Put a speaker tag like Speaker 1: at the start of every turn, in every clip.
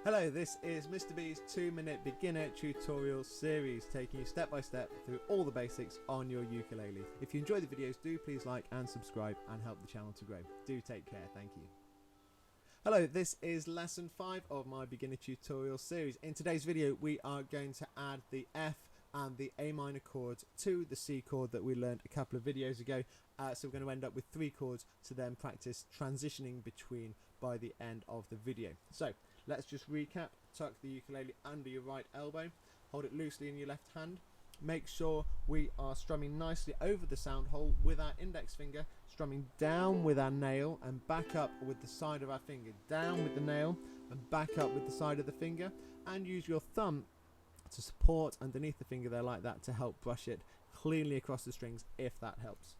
Speaker 1: Hello, this is Mr. B's 2-minute beginner tutorial series, taking you step by step through all the basics on your ukulele. If you enjoy the videos, do please like and subscribe and help the channel to grow. Do take care, thank you. Hello, this is lesson 5 of my beginner tutorial series. In today's video, we are going to add the F and the A minor chords to the C chord that we learned a couple of videos ago. So we're going to end up with 3 chords to then practice transitioning between by the end of the video. So let's just recap. Tuck the ukulele under your right elbow, hold it loosely in your left hand. Make sure we are strumming nicely over the sound hole with our index finger, strumming down with our nail and back up with the side of our finger. Down with the nail and back up with the side of the finger, and use your thumb to support underneath the finger there like that to help brush it cleanly across the strings, if that helps.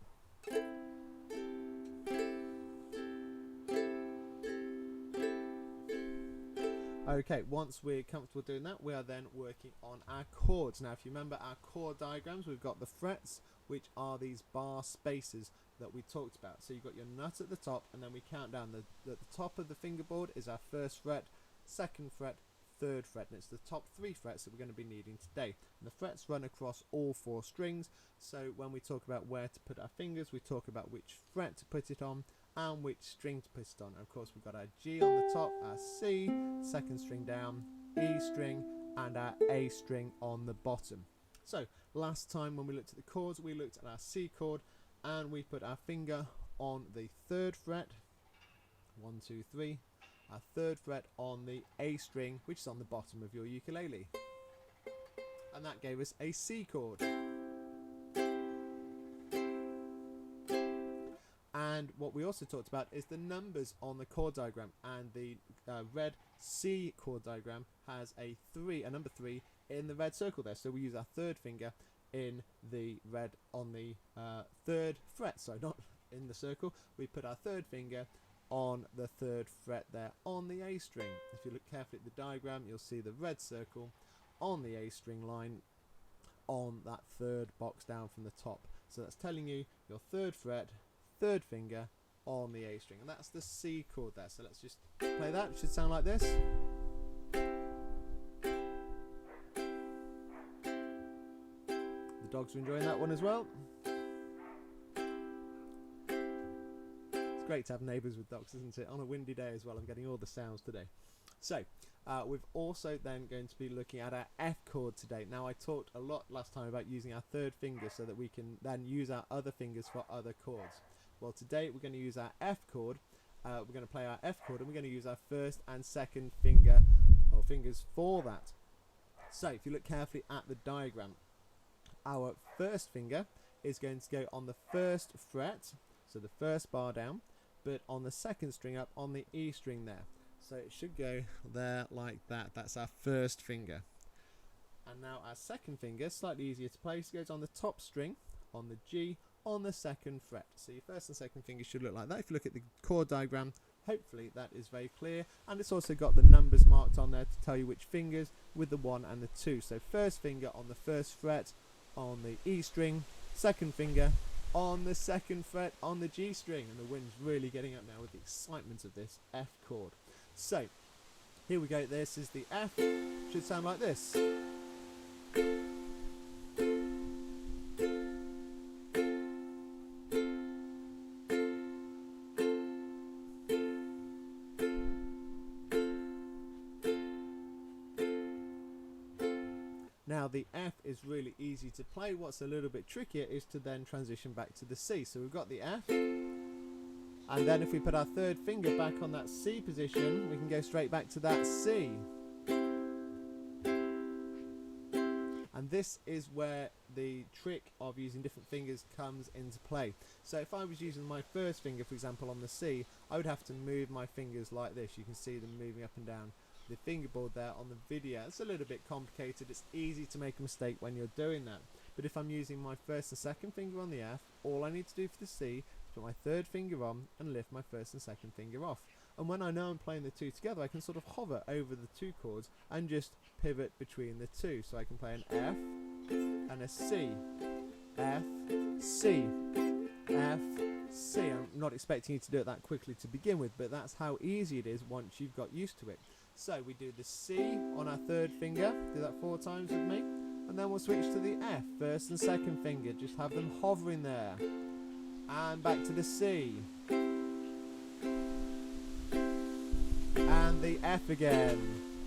Speaker 1: Okay, once we're comfortable doing that, we are then working on our chords. Now, if you remember our chord diagrams, we've got the frets, which are these bar spaces that we talked about. So you've got your nut at the top, and then we count down. The top of the fingerboard is our first fret, second fret, third fret, and it's the top 3 frets that we're going to be needing today. And the frets run across all 4 strings, so when we talk about where to put our fingers, we talk about which fret to put it on and which string to put it on. And of course, we've got our G on the top, our C, second string down, E string, and our A string on the bottom. So last time when we looked at the chords, we looked at our C chord and we put our finger on the 3rd fret, 1, 2, 3, our 3rd fret on the A string, which is on the bottom of your ukulele, and that gave us a C chord. And what we also talked about is the numbers on the chord diagram, and the red C chord diagram has a number 3 in the red circle there. So we use our 3rd finger in the red on the 3rd fret, so not in the circle. We put our 3rd finger on the 3rd fret there on the A string. If you look carefully at the diagram, you'll see the red circle on the A string line on that 3rd box down from the top. So that's telling you your 3rd fret, 3rd finger on the A string, and that's the C chord there. So let's just play that. It should sound like this. The dogs are enjoying that one as well. It's great to have neighbours with dogs, isn't it? On a windy day as well. I'm getting all the sounds today. So we've also then going to be looking at our F chord today. Now, I talked a lot last time about using our 3rd finger so that we can then use our other fingers for other chords. Well, today we're going to use our F chord. We're going to play our F chord, and we're going to use our 1st and 2nd finger or fingers for that. So if you look carefully at the diagram, our 1st finger is going to go on the 1st fret, so the 1st bar down, but on the 2nd string up on the E string there. So it should go there like that. That's our 1st finger. And now our 2nd finger, slightly easier to place, goes on the top string on the G on the 2nd fret. So your 1st and 2nd finger should look like that. If you look at the chord diagram, hopefully that is very clear, and it's also got the numbers marked on there to tell you which fingers with the 1 and the 2. So 1st finger on the 1st fret on the E string, 2nd finger on the 2nd fret on the G string, and the wind's really getting up now with the excitement of this F chord. So here we go. This is the F. Should sound like this. Now the F is really easy to play. What's a little bit trickier is to then transition back to the C. So we've got the F, and then if we put our 3rd finger back on that C position, we can go straight back to that C. And this is where the trick of using different fingers comes into play. So if I was using my 1st finger, for example, on the C, I would have to move my fingers like this. You can see them moving up and down the fingerboard there on the video. It's a little bit complicated. It's easy to make a mistake when you're doing that. But if I'm using my 1st and 2nd finger on the F, all I need to do for the C is put my 3rd finger on and lift my 1st and 2nd finger off. And when I know I'm playing the 2 together, I can sort of hover over the 2 chords and just pivot between the 2. So I can play an F and a C, F, C, F, C. I'm not expecting you to do it that quickly to begin with, but that's how easy it is once you've got used to it. So we do the C on our third finger, do that 4 times with me, and then we'll switch to the F, first and second finger, just have them hovering there, and back to the C, and the F again.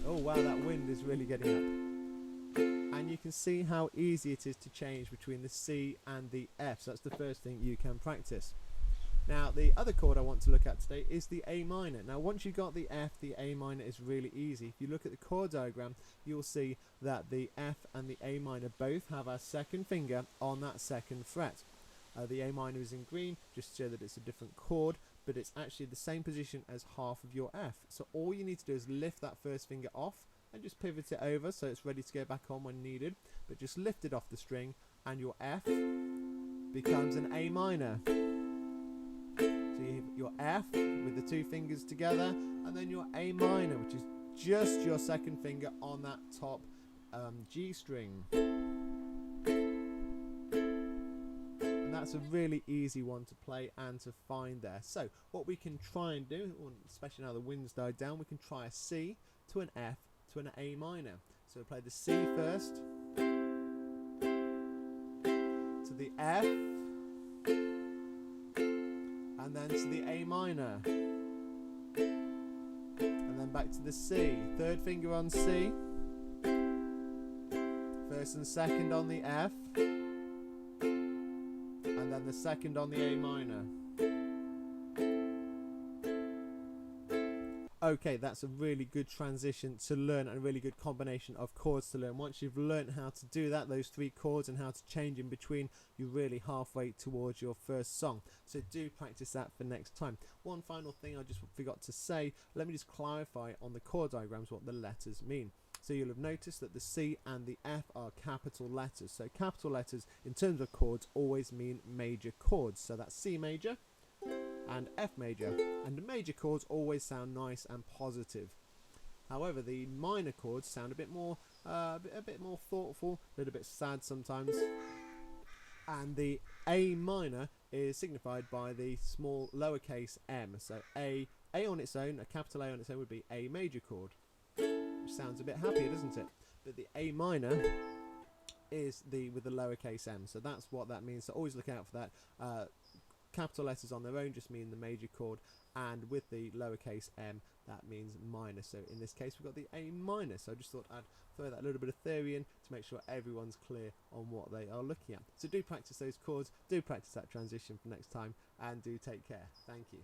Speaker 1: Oh wow, that wind is really getting up. And you can see how easy it is to change between the C and the F, so that's the first thing you can practice. Now the other chord I want to look at today is the A minor. Now once you've got the F, the A minor is really easy. If you look at the chord diagram, you'll see that the F and the A minor both have our second finger on that second fret. The A minor is in green, just to show that it's a different chord, but it's actually the same position as half of your F. So all you need to do is lift that first finger off and just pivot it over so it's ready to go back on when needed, but just lift it off the string and your F becomes an A minor. So you have your F with the 2 fingers together, and then your A minor, which is just your second finger on that top G string. And that's a really easy one to play and to find there. So what we can try and do, especially now the wind's died down, we can try a C to an F to an A minor. So we'll play the C first, to the F, and then to the A minor, and then back to the C, third finger on C, first and second on the F, and then the second on the A minor. Okay, that's a really good transition to learn and a really good combination of chords to learn. Once you've learned how to do that, those 3 chords, and how to change in between, you're really halfway towards your first song. So do practice that for next time. One final thing I just forgot to say, let me just clarify on the chord diagrams what the letters mean. So you'll have noticed that the C and the F are capital letters. So capital letters in terms of chords always mean major chords. So that's C major and F major, and the major chords always sound nice and positive. However, the minor chords sound a bit more thoughtful, a little bit sad sometimes, and the A minor is signified by the small lowercase m. So A on its own, a capital A on its own, would be A major chord, which sounds a bit happier, doesn't it? But the A minor is with the lowercase m, so that's what that means. So always look out for that. Capital letters on their own just mean the major chord, and with the lowercase m, that means minor. So in this case, we've got the A minor. So I just thought I'd throw that little bit of theory in to make sure everyone's clear on what they are looking at. So do practice those chords, do practice that transition for next time, and do take care. Thank you.